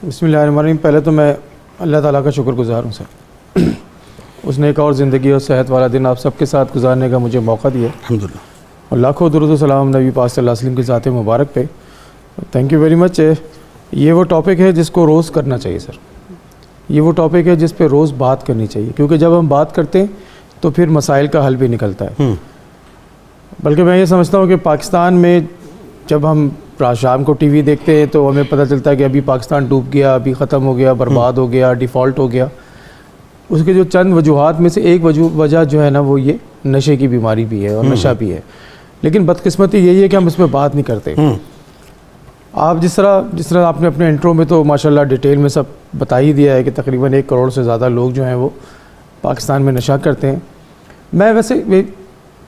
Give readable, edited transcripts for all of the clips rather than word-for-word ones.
بسم اللہ الرحمن الرحیم. پہلے تو میں اللہ تعالیٰ کا شکر گزار ہوں سر. اس نے ایک اور زندگی اور صحت والا دن آپ سب کے ساتھ گزارنے کا مجھے موقع دیا. الحمدللہ. اور لاکھوں درود و سلام نبی پاک صلی اللہ علیہ وسلم کی ذات مبارک پہ. Thank you very much. یہ وہ ٹاپک ہے جس کو روز کرنا چاہیے سر. یہ وہ ٹاپک ہے جس پہ روز بات کرنی چاہیے, کیونکہ جب ہم بات کرتے ہیں تو پھر مسائل کا حل بھی نکلتا ہے. بلکہ میں یہ سمجھتا ہوں کہ پاکستان میں جب ہم شام کو ٹی وی دیکھتے ہیں تو ہمیں پتہ چلتا ہے کہ ابھی پاکستان ڈوب گیا, ابھی ختم ہو گیا, برباد ہو گیا, ڈیفالٹ ہو گیا. اس کے جو چند وجوہات میں سے ایک وجہ جو ہے نا وہ یہ نشے کی بیماری بھی ہے اور نشہ بھی ہے. لیکن بدقسمتی یہی ہے کہ ہم اس پہ بات نہیں کرتے. آپ جس طرح آپ نے اپنے انٹرو میں تو ماشاءاللہ ڈیٹیل میں سب بتا ہی دیا ہے کہ تقریباً 1 کروڑ سے زیادہ لوگ جو ہیں وہ پاکستان میں نشہ کرتے ہیں. میں ویسے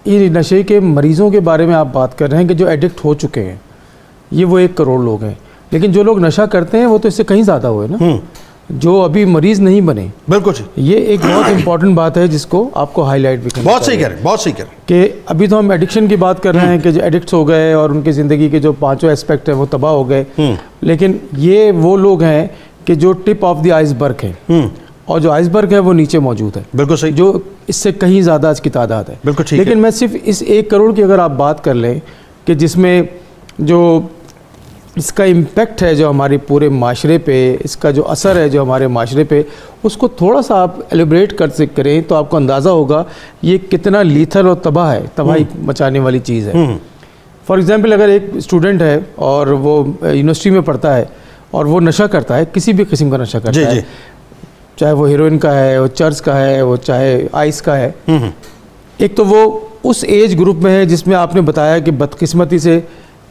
یہ نشے کے مریضوں کے بارے میں آپ بات کر رہے ہیں کہ جو ایڈکٹ ہو چکے ہیں, یہ وہ 1 کروڑ لوگ ہیں. لیکن جو لوگ نشہ کرتے ہیں وہ تو اس سے کہیں زیادہ ہوئے نا, جو ابھی مریض نہیں بنے. بالکل. یہ ایک بہت امپورٹنٹ بات ہے جس کو آپ کو ہائی لائٹ بھی کرنا بہت صحیح کہہ رہے ہیں, بہت صحیح کہہ رہے ہیں کہ ابھی تو ہم ایڈکشن کی بات کر رہے ہیں کہ جو ایڈکٹس ہو گئے اور ان کی زندگی کے جو 5 اسپیکٹ ہیں وہ تباہ ہو گئے. لیکن یہ وہ لوگ ہیں کہ جو ٹپ آف دی آئس برگ ہیں, اور جو آئس برگ ہے وہ نیچے موجود ہے. بالکل صحیح. جو اس سے کہیں زیادہ اس کی تعداد ہے. بالکل ٹھیک. لیکن میں صرف اس 1 کروڑ کی اگر آپ بات کر لیں کہ جس میں جو اس کا امپیکٹ ہے جو ہمارے پورے معاشرے پہ, اس کا جو اثر ہے جو ہمارے معاشرے پہ, اس کو تھوڑا سا آپ ایلیبریٹ کریں تو آپ کو اندازہ ہوگا یہ کتنا لیتھل اور تباہی مچانے والی چیز ہے. فار ایگزامپل اگر ایک اسٹوڈنٹ ہے اور وہ یونیورسٹی میں پڑھتا ہے اور وہ نشہ کرتا ہے, کسی بھی قسم کا نشہ کرتا ہے, چاہے وہ ہیروئن کا ہے, وہ چرس کا ہے, وہ چاہے آئس کا ہے. ایک تو وہ اس ایج گروپ میں ہے جس میں آپ نے بتایا کہ بدقسمتی سے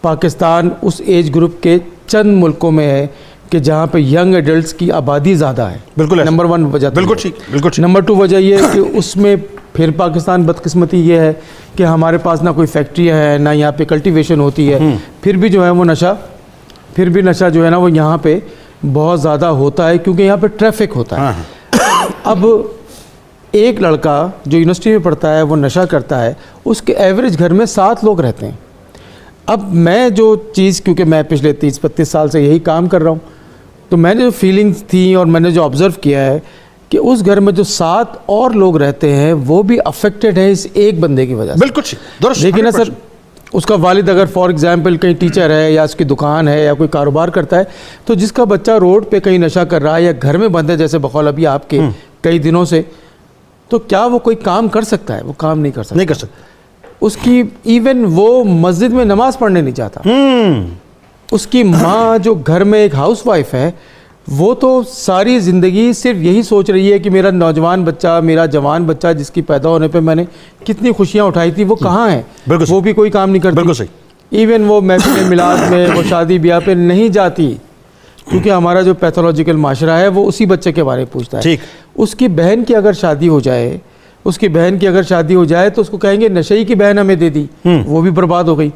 پاکستان اس ایج گروپ کے چند ملکوں میں ہے کہ جہاں پہ ینگ ایڈلٹس کی آبادی زیادہ ہے. بالکل. نمبر 1 وجہ. بالکل ٹھیک. بالکل. نمبر 2 وجہ یہ ہے کہ اس میں پھر پاکستان بدقسمتی یہ ہے کہ ہمارے پاس نہ کوئی فیکٹری ہے, نہ یہاں پہ کلٹیویشن ہوتی ہے. پھر بھی جو ہے وہ نشہ جو ہے نا وہ یہاں پہ بہت زیادہ ہوتا ہے کیونکہ یہاں پہ ٹریفک ہوتا ہے. اب ایک لڑکا جو یونیورسٹی میں پڑھتا ہے وہ نشہ کرتا ہے, اس کے ایوریج گھر میں 7 لوگ رہتے ہیں. اب میں جو چیز, کیونکہ میں پچھلے 30-32 سال سے یہی کام کر رہا ہوں, تو میں نے جو فیلنگز تھیں اور میں نے جو آبزرو کیا ہے کہ اس گھر میں جو 7 اور لوگ رہتے ہیں وہ بھی افیکٹڈ ہیں اس ایک بندے کی وجہ سے. بالکل. لیکن نا سر, اس کا والد اگر فار ایگزامپل کہیں ٹیچر ہے یا اس کی دکان ہے یا کوئی کاروبار کرتا ہے, تو جس کا بچہ روڈ پہ کہیں نشہ کر رہا ہے یا گھر میں بند ہے جیسے بقول ابھی آپ کے کئی دنوں سے, تو کیا وہ کوئی کام کر سکتا ہے؟ وہ کام نہیں کر سکتا. اس کی ایون وہ مسجد میں نماز پڑھنے نہیں چاہتا. اس کی ماں جو گھر میں ایک ہاؤس وائف ہے, وہ تو ساری زندگی صرف یہی سوچ رہی ہے کہ میرا نوجوان بچہ, میرا جوان بچہ جس کی پیدا ہونے پہ میں نے کتنی خوشیاں اٹھائی تھی, وہ کہاں ہے؟ وہ بھی کوئی کام نہیں کرتی. بالکل صحیح. ایون وہ محفل میلاد میں, وہ شادی بیاہ پہ نہیں جاتی, کیونکہ ہمارا جو پیتھولوجیکل معاشرہ ہے وہ اسی بچے کے بارے میں پوچھتا ہے. اس کی بہن کی اگر شادی ہو جائے تو اس کو کہیں گے نشئی کی بہن ہمیں دے دی, وہ بھی برباد ہو گئی.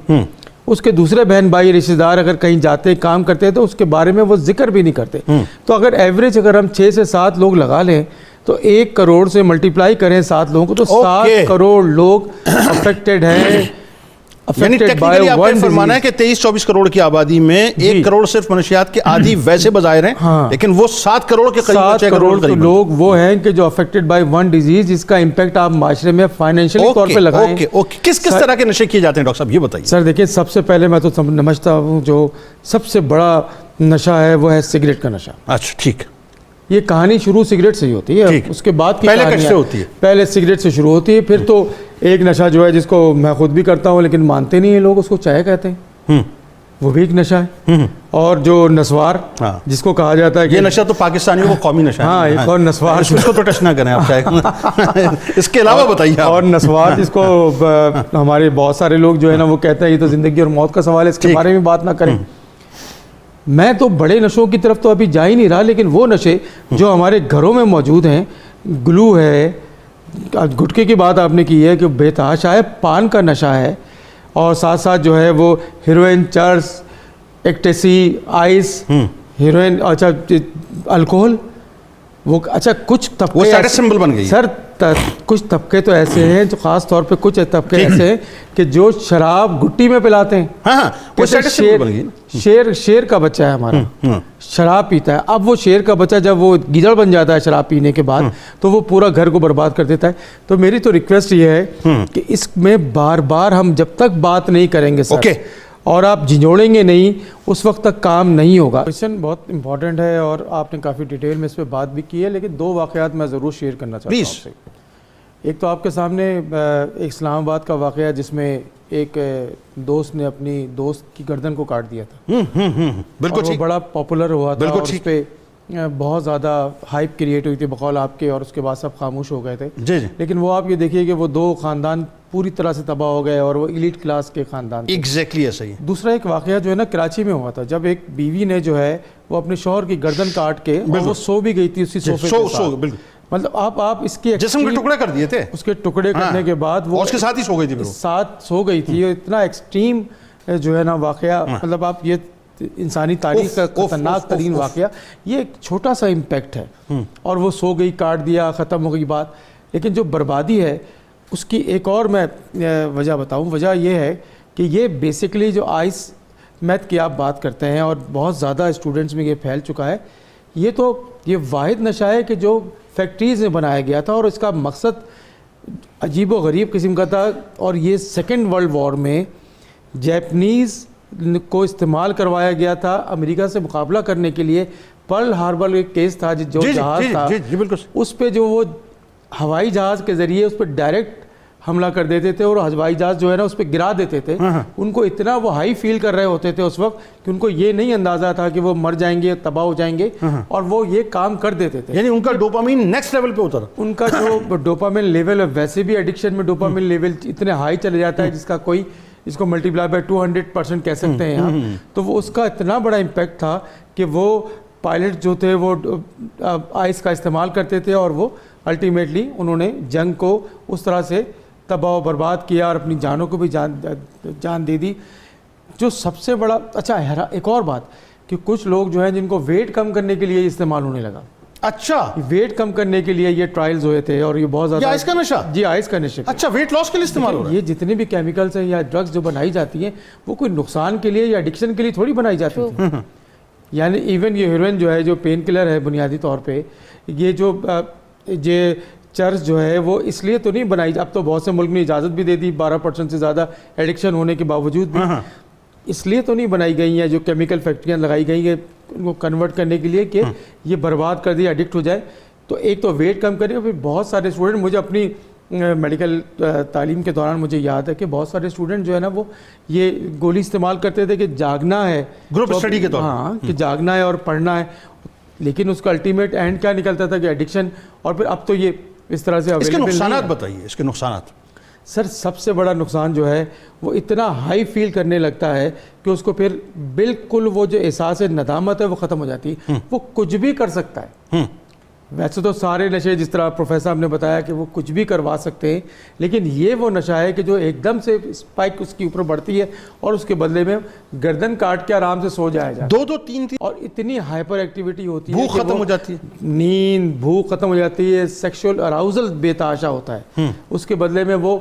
اس کے دوسرے بہن بھائی رشتہ دار اگر کہیں جاتے کام کرتے ہیں تو اس کے بارے میں وہ ذکر بھی نہیں کرتے. تو اگر ایوریج اگر ہم 6 سے 7 لوگ لگا لیں تو 1 کروڑ سے ملٹیپلائی کریں 7 لوگوں کو, تو 7 کروڑ لوگ افیکٹڈ ہیں. یعنی ٹیکنیکلی آپ کا فرمانا ہے کہ 23-24 کروڑ کی آبادی میں 1 کروڑ صرف منشیات کے عادی ویسے بظاہر ہیں, لیکن وہ 7 کروڑ کے قریب 7 کروڑ لوگ وہ ہیں کہ جو افیکٹڈ بائی ون ڈیزیز, جس کا امپیکٹ آپ معاشرے میں فائنینشلی طور پہ لگائیں. کس طرح کے نشے کیے جاتے ہیں ڈاکٹر صاحب, یہ بتائیے. سر دیکھیں, سب سے پہلے میں تو سمجھتا ہوں جو سب سے بڑا نشہ ہے وہ ہے سگریٹ کا نشہ. اچھا ٹھیک. یہ کہانی شروع سگریٹ سے ہی ہوتی ہے, اس کے بعد کی پہلے سگریٹ سے شروع ہوتی ہے. پھر تو ایک نشہ جو ہے جس کو میں خود بھی کرتا ہوں لیکن مانتے نہیں ہیں لوگ, اس کو چائے کہتے ہیں, وہ بھی ایک نشہ ہے. اور جو نسوار جس کو کہا جاتا ہے, یہ نشہ تو پاکستانیوں کو قومی نشہ ہے. ہاں, ایک اور نسوار, اس کو تو ٹچ نہ کریں آپ چاہے. اس کے علاوہ بتائیے. اور نسوار جس کو ہمارے بہت سارے لوگ جو ہے نا وہ کہتے ہیں یہ تو زندگی اور موت کا سوال ہے, اس کے بارے میں بات نہ کریں. میں تو بڑے نشوں کی طرف تو ابھی جا ہی نہیں رہا, لیکن وہ نشے جو ہمارے گھروں میں موجود ہیں, گلو ہے, گٹکے کی بات آپ نے کی ہے کہ بے تحاشا ہے, پان کا نشہ ہے, اور ساتھ ساتھ جو ہے وہ ہیروئن, چرس, ایکٹیسی, آئس, ہیروئن, اچھا الکوہل, وہ اچھا کچھ طبقے سمبل بن گئی. سر کچھ طبقے تو ایسے ہیں جو خاص طور پہ کچھ طبقے ایسے ہیں کہ جو شراب گٹی میں پلاتے ہیں. ہاں شیر کا بچہ ہے ہمارا, شراب پیتا ہے. اب وہ شیر کا بچہ جب وہ گیدڑ بن جاتا ہے شراب پینے کے بعد تو وہ پورا گھر کو برباد کر دیتا ہے. تو میری تو ریکویسٹ یہ ہے کہ اس میں بار بار ہم جب تک بات نہیں کریں گے سر اور آپ جھنجھوڑیں گے نہیں اس وقت تک کام نہیں ہوگا. کویشچن بہت امپورٹنٹ ہے اور آپ نے کافی ڈیٹیل میں اس پہ بات بھی کی ہے, لیکن 2 واقعات میں ضرور شیئر کرنا چاہتا ہوں آپ سے. ایک تو آپ کے سامنے ایک اسلام آباد کا واقعہ جس میں ایک دوست نے اپنی دوست کی گردن کو کاٹ دیا تھا. بالکل وہ بڑا پاپولر ہوا تھا اور اس پہ بہت زیادہ ہائپ کریٹ ہوئی تھی بقول آپ کے, اور اس کے بعد سب خاموش ہو گئے تھے. لیکن وہ آپ یہ دیکھیے کہ وہ 2 خاندان پوری طرح سے تباہ ہو گئے اور وہ ایلیٹ کلاس کے خاندان. ایگزیکٹلی ایسا ہی. دوسرا ایک واقعہ جو ہے نا کراچی میں ہوا تھا, جب ایک بیوی نے جو ہے وہ اپنے شوہر کی گردن کاٹ کے وہ سو بھی گئی تھی اسی صوفے کے ساتھ. مطلب آپ اس کی جسم کے ٹکڑے کر دیے تھے, اس کے ٹکڑے کرنے کے بعد وہ اس کے ساتھ ہی سو گئی تھی, ساتھ سو گئی تھی. اتنا ایکسٹریم جو ہے نا واقعہ, مطلب آپ یہ انسانی تاریخ کا خطرناک ترین واقعہ, یہ ایک چھوٹا سا امپیکٹ ہے اور وہ سو گئی, کاٹ دیا, ختم ہو گئی بات. لیکن جو بربادی ہے اس کی ایک اور میں وجہ بتاؤں. وجہ یہ ہے کہ یہ بیسیکلی جو آئس میتھ کی آپ بات کرتے ہیں اور بہت زیادہ اسٹوڈنٹس میں یہ پھیل چکا ہے, یہ واحد نشہ ہے کہ جو فیکٹریز میں بنایا گیا تھا اور اس کا مقصد عجیب و غریب قسم کا تھا. اور یہ 2nd ورلڈ وار میں جیپنیز کو استعمال کروایا گیا تھا امریکہ سے مقابلہ کرنے کے لیے. پرل ہاربر ایک کیس تھا جو جہاز تھا, اس پہ جو وہ ہوائی جہاز کے ذریعے اس پہ ڈائریکٹ حملہ کر دیتے تھے اور ہوائی جہاز جو ہے نا اس پہ گرا دیتے تھے. ان کو اتنا وہ ہائی فیل کر رہے ہوتے تھے اس وقت کہ ان کو یہ نہیں اندازہ تھا کہ وہ مر جائیں گے, تباہ ہو جائیں گے, اور وہ یہ کام کر دیتے تھے. یعنی ان کا ڈوپامین نیکسٹ لیول پہ اترا. ان کا جو ڈوپامین لیول ہے, ویسے بھی ایڈکشن میں ڈوپامین لیول اتنے ہائی چلے جاتا ہے جس کا کوئی اس کو ملٹیپلائی بائی 200% کہہ سکتے ہیں یہاں. تو وہ اس کا اتنا بڑا امپیکٹ تھا کہ وہ پائلٹ جو تھے وہ آئس کا استعمال کرتے تھے اور وہ الٹیمیٹلی انہوں نے جنگ کو اس طرح سے تباہ و برباد کیا اور اپنی جانوں کو بھی جان دے دی. جو سب سے بڑا ایک اور بات کہ کچھ لوگ جو ہیں جن کو ویٹ کم کرنے کے لیے استعمال ہونے لگا. اچھا, ویٹ کم کرنے کے لیے یہ ٹرائلز ہوئے تھے اور یہ بہت زیادہ آئس کا نشہ. جی آئس کا نشہ. اچھا, ویٹ لاس کے لیے استعمال ہو رہا ہے. یہ جتنے بھی کیمیکلز ہیں یا ڈرگز جو بنائی جاتی ہیں وہ کوئی نقصان کے لیے یا ایڈکشن کے لیے تھوڑی بنائی جاتی ہیں. یعنی ایون یہ ہیروئن جو ہے جو پین کلر ہے بنیادی طور پہ, یہ جو چرس جو ہے وہ اس لیے تو نہیں بنائی. اب تو بہت سے ملک نے اجازت بھی دے دی 12% سے زیادہ ایڈکشن ہونے کے باوجود بھی, اس لیے تو نہیں بنائی گئی ہیں جو کیمیکل فیکٹریاں لگائی گئی ہیں ان کو کنورٹ کرنے کے لیے کہ یہ برباد کر دیا, ایڈکٹ ہو جائے. تو ایک تو ویٹ کم کرے, اور پھر بہت سارے اسٹوڈنٹ, مجھے اپنی میڈیکل تعلیم کے دوران مجھے یاد ہے کہ بہت سارے اسٹوڈنٹ جو ہے نا وہ یہ گولی استعمال کرتے تھے کہ جاگنا ہے, گروپ اسٹڈی کے دوران. ہاں, کہ جاگنا ہے اور پڑھنا ہے, لیکن اس کا الٹیمیٹ اینڈ کیا نکلتا تھا کہ ایڈکشن. اور پھر اب تو یہ اس طرح سے اس کے نقصانات بتائیے. اس کے نقصانات سر, سب سے بڑا نقصان جو ہے وہ اتنا ہائی فیل کرنے لگتا ہے کہ اس کو پھر بالکل وہ جو احساس ندامت ہے وہ ختم ہو جاتی ہے. وہ کچھ بھی کر سکتا ہے. ویسے تو سارے نشے جس طرح پروفیسر صاحب نے بتایا کہ وہ کچھ بھی کروا سکتے ہیں, لیکن یہ وہ نشہ ہے کہ جو ایک دم سے اسپائک اس کی اوپر بڑھتی ہے اور اس کے بدلے میں گردن کاٹ کے آرام سے سو جایا جاتا ہے. 2-3 اور اتنی ہائپر ایکٹیویٹی ہوتی ہے, بھوک ختم ہو جاتی ہے, نیند, بھوک ختم ہو جاتی ہے, سیکشول اراؤزل بے تحاشا ہوتا ہے. اس کے بدلے میں وہ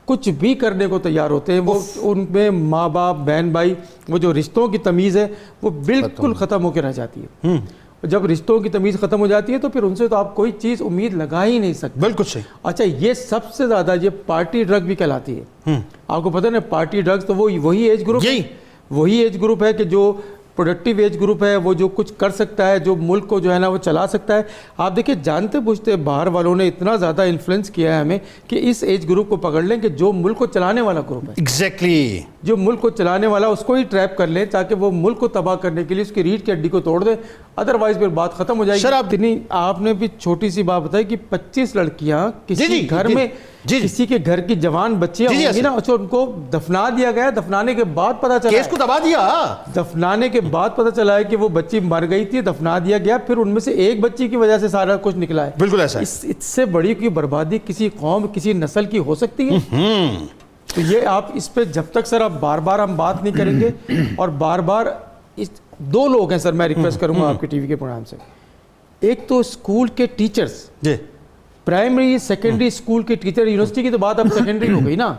کچھ بھی کرنے کو تیار ہوتے ہیں. وہ ان میں ماں باپ, بہن بھائی, وہ جو رشتوں کی تمیز ہے وہ بالکل ختم ہو کے رہ جاتی ہے. جب رشتوں کی تمیز ختم ہو جاتی ہے تو پھر ان سے تو آپ کوئی چیز امید لگا ہی نہیں سکتے. بالکل صحیح. اچھا, یہ سب سے زیادہ یہ پارٹی ڈرگ بھی کہلاتی ہے. آپ کو پتہ نا پارٹی ڈرگز تو وہی ایج گروپ ہے کہ جو پروڈکٹیو ایج گروپ ہے, وہ جو کچھ کر سکتا ہے, جو ملک کو جو ہے نا وہ چلا سکتا ہے. آپ دیکھیں جانتے بوجھتے باہر والوں نے اتنا زیادہ انفلوئنس کیا ہے ہمیں کہ اس ایج گروپ کو پکڑ لیں کہ جو ملک کو چلانے والا گروپ ہے. ایگزیکٹلی. جو ملک کو چلانے والا اس کو ہی ٹریپ کر لیں تاکہ وہ ملک کو تباہ کرنے کے لیے اس کی ریڑھ کی ہڈی کو توڑ دیں, ادروائز پھر بات ختم ہو جائے گی. سر آپ نے بھی چھوٹی سی بات بتائی کہ 25 لڑکیاں کسی گھر میں کسی کے گھر کی جوان بچیاں ہوں گی نا, ان کو دفنا دیا گیا. دفنانے کے بعد پتا چلا, کیس کو دبا دیا, دفنانے کے بعد پتا چلا ہے کہ وہ بچی مر گئی تھی, دفنا دیا گیا, پھر ان میں سے ایک بچی کی وجہ سے سارا کچھ نکلا ہے. بالکل ایسا. اس سے بڑی کوئی بربادی کسی قوم, کسی نسل کی ہو سکتی ہے؟ تو یہ آپ اس پہ جب تک سر آپ بار بار ہم بات نہیں کریں گے, اور بار بار 2 لوگ ہیں سر, میں ریکویسٹ کروں گا آپ کے ٹی وی کے پروگرام سے. ایک تو اسکول کے ٹیچرز, پرائمری سیکنڈری اسکول کے ٹیچر، یونیورسٹی کی تو بات اب سیکنڈری ہو گئی نا،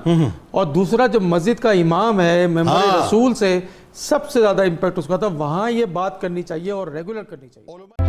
اور دوسرا جو مسجد کا امام ہے ممبر رسول سے سب سے زیادہ امپیکٹ اس کا تھا، وہاں یہ بات کرنی چاہیے اور ریگولر کرنی چاہیے.